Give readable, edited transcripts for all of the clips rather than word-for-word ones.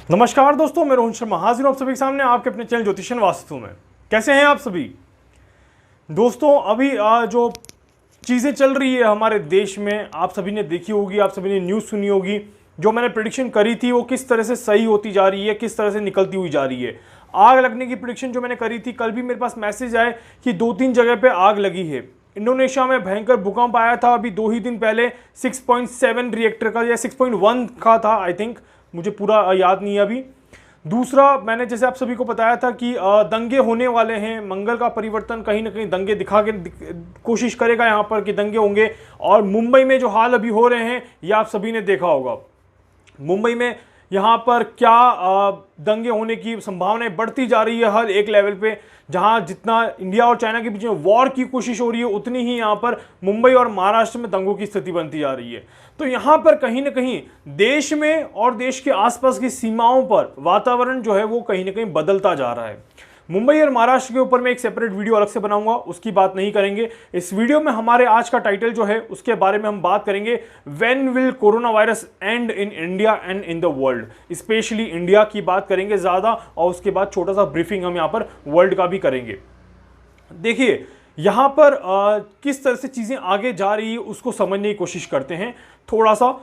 नमस्कार दोस्तों, मैं रोहन शर्मा हाजिर हूं आप सभी के सामने आपके अपने चैनल ज्योतिषन वास्तु में। कैसे हैं आप सभी दोस्तों? अभी जो चीज़ें चल रही है हमारे देश में, आप सभी ने देखी होगी, आप सभी ने न्यूज़ सुनी होगी। जो मैंने प्रेडिक्शन करी थी वो किस तरह से सही होती जा रही है, किस तरह से निकलती हुई जा रही है। आग लगने की प्रेडिक्शन जो मैंने करी थी, कल भी मेरे पास मैसेज आए कि 2-3 जगह पे आग लगी है। इंडोनेशिया में भयंकर भूकंप आया था अभी 2 ही दिन पहले, 6.7 रिएक्टर का या 6.1 का था, आई थिंक, मुझे पूरा याद नहीं है अभी। दूसरा, मैंने जैसे आप सभी को बताया था कि दंगे होने वाले हैं। मंगल का परिवर्तन कहीं ना कहीं दंगे दिखा के कोशिश करेगा यहाँ पर कि दंगे होंगे। और मुंबई में जो हाल अभी हो रहे हैं ये आप सभी ने देखा होगा। मुंबई में यहाँ पर क्या दंगे होने की संभावनाएं बढ़ती जा रही है हर एक लेवल पे। जहाँ जितना इंडिया और चाइना के बीच में वॉर की कोशिश हो रही है, उतनी ही यहाँ पर मुंबई और महाराष्ट्र में दंगों की स्थिति बनती जा रही है। तो यहाँ पर कहीं ना कहीं देश में और देश के आसपास की सीमाओं पर वातावरण जो है वो कहीं ना कहीं बदलता जा रहा है। मुंबई और महाराष्ट्र के ऊपर मैं एक सेपरेट वीडियो अलग से बनाऊंगा, उसकी बात नहीं करेंगे। इस वीडियो में हमारे आज का टाइटल जो है उसके बारे में हम बात करेंगे, when will corona virus and in India and in the world. Specially India की बात करेंगे ज़्यादा, और उसके बाद छोटा सा ब्रीफिंग हम यहाँ पर वर्ल्ड का भी करेंगे। देखिए यहाँ पर किस तरह से चीज़ें आगे जा रही है उसको समझने की कोशिश करते हैं थोड़ा सा।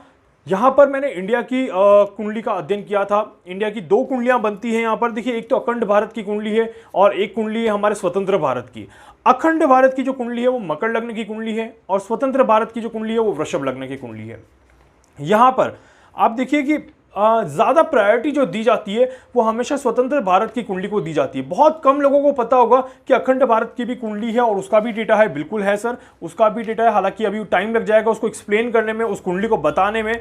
यहाँ पर मैंने इंडिया की कुंडली का अध्ययन किया था। इंडिया की 2 कुंडलियाँ बनती हैं यहाँ पर। देखिए, एक तो अखंड भारत की कुंडली है और एक कुंडली है हमारे स्वतंत्र भारत की। अखंड भारत की जो कुंडली है वो मकर लग्न की कुंडली है और स्वतंत्र भारत की जो कुंडली है वो वृषभ लग्न की कुंडली है। यहाँ पर आप देखिए कि ज़्यादा प्रायोरिटी जो दी जाती है वो हमेशा स्वतंत्र भारत की कुंडली को दी जाती है। बहुत कम लोगों को पता होगा कि अखंड भारत की भी कुंडली है और उसका भी डेटा है। बिल्कुल है सर, उसका भी डेटा है। हालांकि अभी टाइम लग जाएगा उसको एक्सप्लेन करने में, उस कुंडली को बताने में।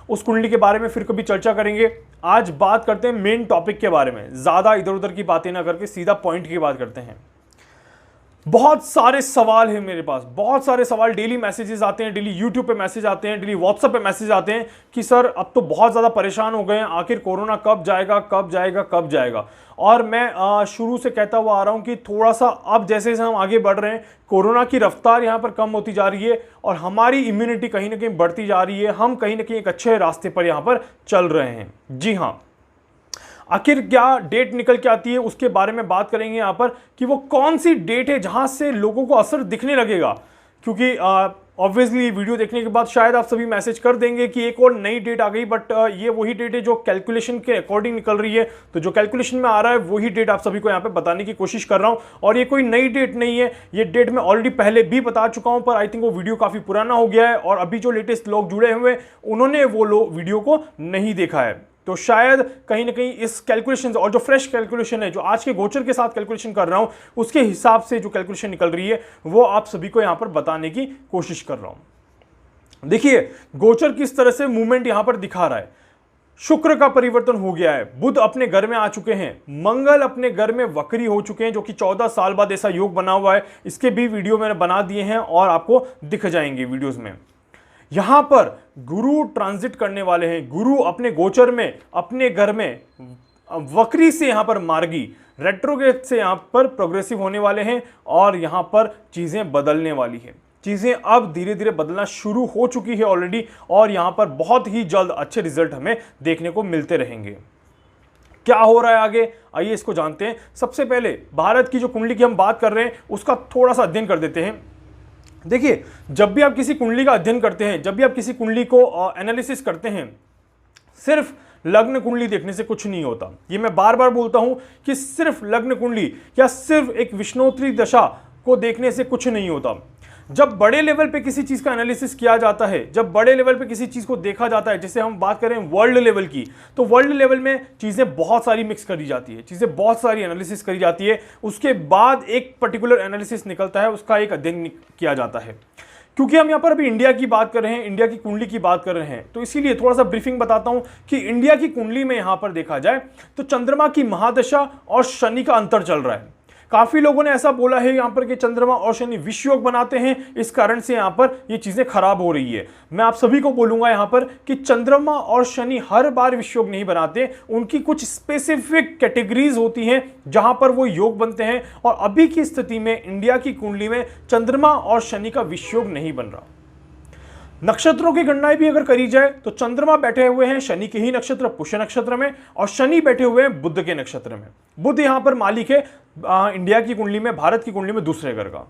उस कुंडली के बारे में फिर कभी चर्चा करेंगे। आज बात करते हैं मेन टॉपिक के बारे में, ज़्यादा इधर उधर की बातें ना करके सीधा पॉइंट की बात करते हैं। बहुत सारे सवाल हैं मेरे पास, बहुत सारे सवाल। डेली मैसेजेस आते हैं, डेली यूट्यूब पे मैसेज आते हैं, डेली व्हाट्सएप पे मैसेज आते हैं कि सर अब तो बहुत ज़्यादा परेशान हो गए हैं, आखिर कोरोना कब जाएगा, कब जाएगा, कब जाएगा। और मैं शुरू से कहता हुआ आ रहा हूँ कि थोड़ा सा अब जैसे जैसे हम आगे बढ़ रहे हैं, कोरोना की रफ्तार यहाँ पर कम होती जा रही है और हमारी इम्यूनिटी कहीं ना कहीं बढ़ती जा रही है। हम कहीं ना कहीं एक अच्छे रास्ते पर यहाँ पर चल रहे हैं। जी हाँ, आखिर क्या डेट निकल के आती है उसके बारे में बात करेंगे यहाँ पर कि वो कौन सी डेट है जहां से लोगों को असर दिखने लगेगा। क्योंकि ऑब्वियसली वीडियो देखने के बाद शायद आप सभी मैसेज कर देंगे कि एक और नई डेट आ गई, बट ये वही डेट है जो कैलकुलेशन के अकॉर्डिंग निकल रही है। तो जो कैलकुलेशन में आ रहा है वही डेट आप सभी को यहाँ पे बताने की कोशिश कर रहा हूँ। और ये कोई नई डेट नहीं है, ये डेट मैं ऑलरेडी पहले भी बता चुका हूँ, पर आई थिंक वो वीडियो काफ़ी पुराना हो गया है और अभी जो लेटेस्ट लोग जुड़े हुए उन्होंने वो वीडियो को नहीं देखा है। तो शायद कहीं ना कहीं इस कैलकुलेशन और जो फ्रेश कैलकुलेशन है, जो आज के गोचर के साथ कैलकुलेशन कर रहा हूं, उसके हिसाब से जो कैलकुलेशन निकल रही है वो आप सभी को यहां पर बताने की कोशिश कर रहा हूं। देखिए गोचर किस तरह से मूवमेंट यहां पर दिखा रहा है। शुक्र का परिवर्तन हो गया है, बुध अपने घर में आ चुके हैं, मंगल अपने घर में वक्री हो चुके हैं, जो कि 14 साल बाद ऐसा योग बना हुआ है। इसके भी वीडियो मैंने बना दिए हैं और आपको दिख जाएंगे वीडियोज में। यहां पर गुरु ट्रांजिट करने वाले हैं। गुरु अपने गोचर में अपने घर में वक्री से यहां पर मार्गी, रेट्रोग्रेड से यहां पर प्रोग्रेसिव होने वाले हैं और यहां पर चीजें बदलने वाली है। चीजें अब धीरे धीरे बदलना शुरू हो चुकी है ऑलरेडी और यहां पर बहुत ही जल्द अच्छे रिजल्ट हमें देखने को मिलते रहेंगे। क्या हो रहा है आगे, आइए इसको जानते हैं। सबसे पहले भारत की जो कुंडली की हम बात कर रहे हैं उसका थोड़ा सा अध्ययन कर देते हैं। देखिए, जब भी आप किसी कुंडली का अध्ययन करते हैं, जब भी आप किसी कुंडली को एनालिसिस करते हैं, सिर्फ लग्न कुंडली देखने से कुछ नहीं होता। ये मैं बार बार बोलता हूं कि सिर्फ लग्न कुंडली या सिर्फ एक विष्णोत्तरी दशा को देखने से कुछ नहीं होता। जब बड़े लेवल पे किसी चीज का एनालिसिस किया जाता है, जब बड़े लेवल पे किसी चीज को देखा जाता है, जैसे हम बात करें वर्ल्ड लेवल की, तो वर्ल्ड लेवल में चीजें बहुत सारी मिक्स करी जाती है, चीजें बहुत सारी एनालिसिस करी जाती है। उसके बाद एक पर्टिकुलर एनालिसिस निकलता है, उसका एक अध्ययन किया जाता है। क्योंकि हम यहाँ पर अभी इंडिया की बात कर रहे हैं, इंडिया की कुंडली की बात कर रहे हैं, तो इसीलिए थोड़ा सा ब्रीफिंग बताता हूं कि इंडिया की कुंडली में यहां पर देखा जाए तो चंद्रमा की महादशा और शनि का अंतर चल रहा है। काफी लोगों ने ऐसा बोला है यहां पर कि चंद्रमा और शनि विषय योग बनाते हैं, इस कारण से यहां पर ये चीजें खराब हो रही है। मैं आप सभी को बोलूंगा यहां पर कि चंद्रमा और शनि हर बार विषय योग नहीं बनाते, उनकी कुछ स्पेसिफिक कैटेगरीज होती हैं जहां पर वो योग बनते हैं। और अभी की स्थिति में इंडिया की कुंडली में चंद्रमा और शनि का विषय योग नहीं बन रहा। नक्षत्रों की गणनाएं भी अगर करी जाए तो चंद्रमा बैठे हुए हैं शनि के ही नक्षत्र पुष्य नक्षत्र में, और शनि बैठे हुए हैं बुध के नक्षत्र में। बुध यहां पर मालिक है इंडिया की कुंडली में, भारत की कुंडली में दूसरे घर का।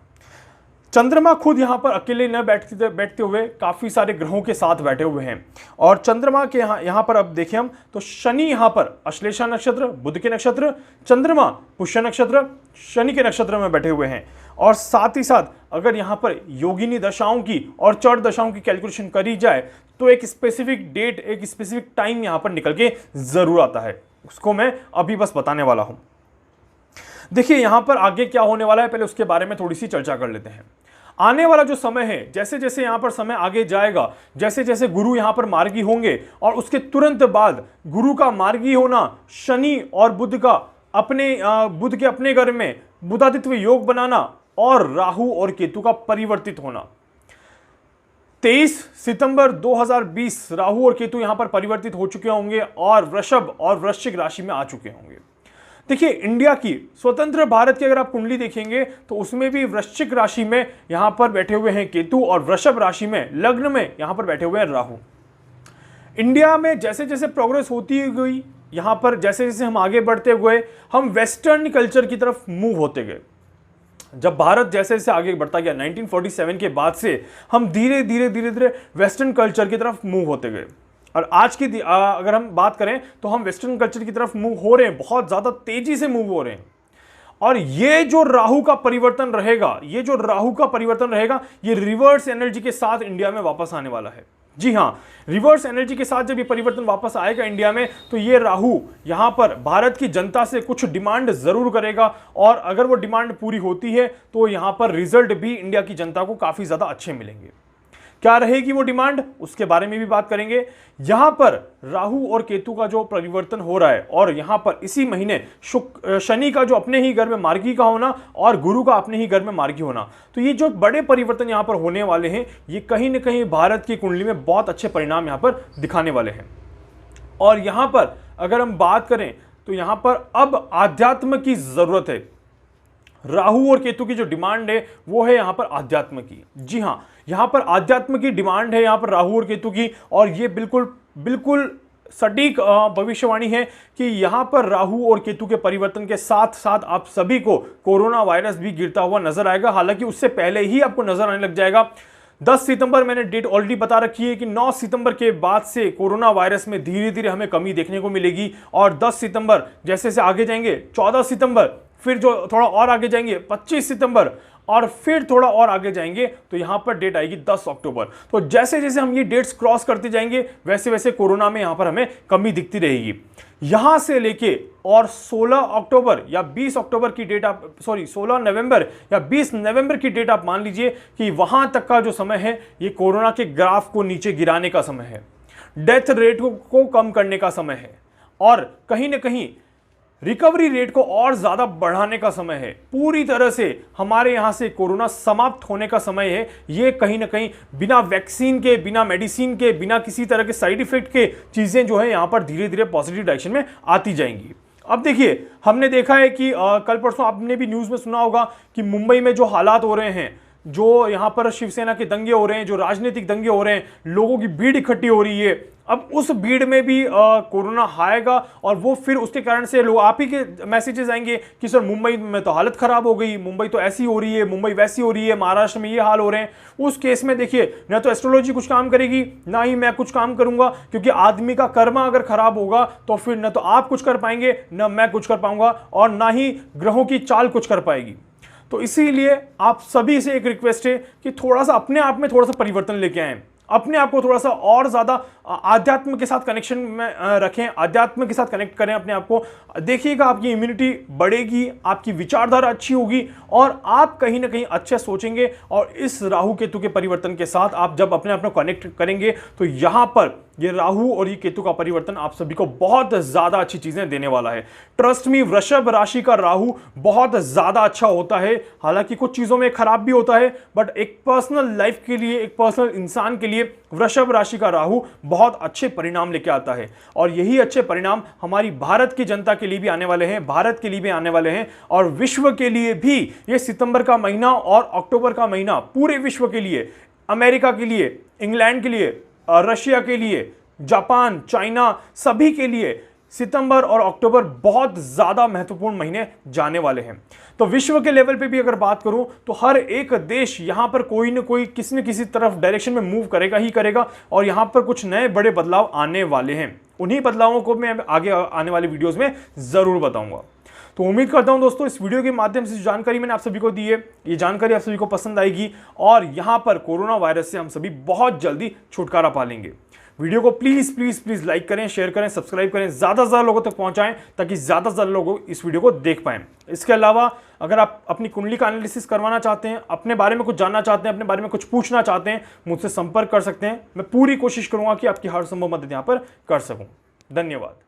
चंद्रमा खुद यहां पर अकेले न बैठते हुए काफी सारे ग्रहों के साथ बैठे हुए हैं। और चंद्रमा के यहां पर अब देखें हम तो शनि यहां पर अश्लेषा नक्षत्र, बुध के नक्षत्र, चंद्रमा पुष्य नक्षत्र, शनि के नक्षत्र में बैठे हुए हैं। और साथ ही साथ अगर यहां पर योगिनी दशाओं की और चर दशाओं की कैलकुलेशन करी जाए तो एक स्पेसिफिक डेट, एक स्पेसिफिक टाइम यहां पर निकल के जरूर आता है, उसको मैं अभी बस बताने वाला हूं। देखिए यहां पर आगे क्या होने वाला है, पहले उसके बारे में थोड़ी सी चर्चा कर लेते हैं। आने वाला जो समय है, जैसे जैसे यहां पर समय आगे जाएगा, जैसे जैसे गुरु यहां पर मार्गी होंगे और उसके तुरंत बाद गुरु का मार्गी होना, शनि और बुध का बुध के अपने घर में बुधादित्व योग बनाना और राहु और केतु का परिवर्तित होना। 23 सितंबर 2020 राहु और केतु यहां पर परिवर्तित हो चुके होंगे और वृषभ और वृश्चिक राशि में आ चुके होंगे। देखिए इंडिया की स्वतंत्र भारत की अगर आप कुंडली देखेंगे तो उसमें भी वृश्चिक राशि में यहां पर बैठे हुए हैं केतु और वृषभ राशि में लग्न में यहां पर बैठे हुए हैं राहु। इंडिया में जैसे जैसे प्रोग्रेस होती गई, यहां पर जैसे जैसे हम आगे बढ़ते हुए हम वेस्टर्न कल्चर की तरफ मूव होते गए। जब भारत जैसे जैसे आगे बढ़ता गया 1947 के बाद से हम धीरे धीरे धीरे धीरे वेस्टर्न कल्चर की तरफ मूव होते गए। और आज की अगर हम बात करें तो हम वेस्टर्न कल्चर की तरफ मूव हो रहे हैं, बहुत ज्यादा तेजी से मूव हो रहे हैं। और ये जो राहु का परिवर्तन रहेगा, ये रिवर्स एनर्जी के साथ इंडिया में वापस आने वाला है। जी हां, रिवर्स एनर्जी के साथ जब ये परिवर्तन वापस आएगा इंडिया में तो ये राहु यहां पर भारत की जनता से कुछ डिमांड जरूर करेगा, और अगर वो डिमांड पूरी होती है तो यहां पर रिजल्ट भी इंडिया की जनता को काफी ज्यादा अच्छे मिलेंगे। क्या रहेगी वो डिमांड, उसके बारे में भी बात करेंगे। यहां पर राहु और केतु का जो परिवर्तन हो रहा है और यहां पर इसी महीने शनि का जो अपने ही घर में मार्गी का होना और गुरु का अपने ही घर में मार्गी होना, तो ये जो बड़े परिवर्तन यहां पर होने वाले हैं ये कहीं ना कहीं भारत की कुंडली में बहुत अच्छे परिणाम यहां पर दिखाने वाले हैं। और यहां पर अगर हम बात करें तो यहां पर अब आध्यात्म की जरूरत है। राहु और केतु की जो डिमांड है वो है यहां पर आध्यात्म की। जी हां, यहां पर आध्यात्म की डिमांड है यहां पर राहु और केतु की, और ये बिल्कुल सटीक भविष्यवाणी है कि यहां पर राहु और केतु के परिवर्तन के साथ साथ आप सभी को कोरोना वायरस भी गिरता हुआ नजर आएगा। हालांकि उससे पहले ही आपको नजर आने लग जाएगा। 10 सितंबर मैंने डेट ऑलरेडी बता रखी है कि 9 सितंबर के बाद से कोरोना वायरस में धीरे धीरे हमें कमी देखने को मिलेगी। और 10 सितंबर जैसे जैसे आगे जाएंगे, 14 सितंबर, फिर जो थोड़ा और आगे जाएंगे 25 सितंबर, और फिर थोड़ा और आगे जाएंगे तो यहां पर डेट आएगी 10 अक्टूबर। तो जैसे जैसे हम ये डेट्स क्रॉस करते जाएंगे वैसे वैसे कोरोना में यहां पर हमें कमी दिखती रहेगी। यहां से लेके और 16 अक्टूबर या 20 अक्टूबर की डेट 16 नवंबर या 20 नवंबर की डेट आप मान लीजिए कि वहां तक का जो समय है ये कोरोना के ग्राफ को नीचे गिराने का समय है, डेथ रेट को कम करने का समय है, और कहीं ना कहीं रिकवरी रेट को और ज्यादा बढ़ाने का समय है। पूरी तरह से हमारे यहां से कोरोना समाप्त होने का समय है। ये कहीं ना कहीं बिना वैक्सीन के, बिना मेडिसिन के, बिना किसी तरह के साइड इफेक्ट के चीजें जो है यहां पर धीरे धीरे पॉजिटिव डायरेक्शन में आती जाएंगी। अब देखिए हमने देखा है कि कल परसों आपने भी न्यूज में सुना होगा कि मुंबई में जो हालात हो रहे हैं, जो यहां पर शिवसेना के दंगे हो रहे हैं, जो राजनीतिक दंगे हो रहे हैं, लोगों की भीड़ इकट्ठी हो रही है, अब उस भीड़ में भी कोरोना आएगा और वो फिर उसके कारण से लोग आप ही के मैसेजेस आएंगे कि सर मुंबई में तो हालत खराब हो गई, मुंबई तो ऐसी हो रही है, मुंबई वैसी हो रही है, महाराष्ट्र में ये हाल हो रहे हैं। उस केस में देखिए ना तो एस्ट्रोलॉजी कुछ काम करेगी, ना ही मैं कुछ काम करूंगा, क्योंकि आदमी का कर्मा अगर खराब होगा तो फिर ना तो आप कुछ कर पाएंगे, ना मैं कुछ कर पाऊंगा, और ना ही ग्रहों की चाल कुछ कर पाएगी। तो इसीलिए आप सभी से एक रिक्वेस्ट है कि थोड़ा सा अपने आप में थोड़ा सा परिवर्तन लेके आए, अपने आप को थोड़ा सा और ज्यादा आध्यात्म के साथ कनेक्शन में रखें, आध्यात्म के साथ कनेक्ट करें अपने आप को। देखिएगा आपकी इम्यूनिटी बढ़ेगी, आपकी विचारधारा अच्छी होगी और आप कहीं ना कहीं अच्छे सोचेंगे। और इस राहु केतु के परिवर्तन के साथ आप जब अपने आप को कनेक्ट करेंगे तो यहां पर ये राहु और ये केतु का परिवर्तन आप सभी को बहुत ज्यादा अच्छी चीजें देने वाला है। ट्रस्ट मी, वृषभ राशि का राहु बहुत ज्यादा अच्छा होता है। हालांकि कुछ चीजों में खराब भी होता है, बट एक पर्सनल लाइफ के लिए, एक पर्सनल इंसान के लिए वृषभ राशि का राहु बहुत अच्छे परिणाम लेके आता है। और यही अच्छे परिणाम हमारी भारत की जनता के लिए भी आने वाले हैं, भारत के लिए भी आने वाले हैं, और विश्व के लिए भी। ये सितंबर का महीना और अक्टूबर का महीना पूरे विश्व के लिए, अमेरिका के लिए, इंग्लैंड के लिए, रशिया के लिए, जापान, चाइना, सभी के लिए सितंबर और अक्टूबर बहुत ज़्यादा महत्वपूर्ण महीने जाने वाले हैं। तो विश्व के लेवल पे भी अगर बात करूं तो हर एक देश यहां पर कोई न कोई किसी न किसी तरफ डायरेक्शन में मूव करेगा ही करेगा, और यहां पर कुछ नए बड़े बदलाव आने वाले हैं। उन्हीं बदलावों को मैं आगे आने वाली वीडियोस में ज़रूर बताऊंगा। तो उम्मीद करता हूं दोस्तों इस वीडियो के माध्यम से जो जानकारी मैंने आप सभी को दी है, ये जानकारी आप सभी को पसंद आएगी और यहां पर कोरोना वायरस से हम सभी बहुत जल्दी छुटकारा पा लेंगे। वीडियो को प्लीज प्लीज प्लीज लाइक करें, शेयर करें, सब्सक्राइब करें, ज़्यादा से ज़्यादा लोगों तक पहुंचाएं ताकि ज़्यादा से ज़्यादा लोग इस वीडियो को देख पाएं। इसके अलावा अगर आप अपनी कुंडली का एनालिसिस करवाना चाहते हैं, अपने बारे में कुछ जानना चाहते हैं, अपने बारे में कुछ पूछना चाहते हैं, मुझसे संपर्क कर सकते हैं। मैं पूरी कोशिश करूंगा कि आपकी हर संभव मदद यहां पर कर सकूं। धन्यवाद।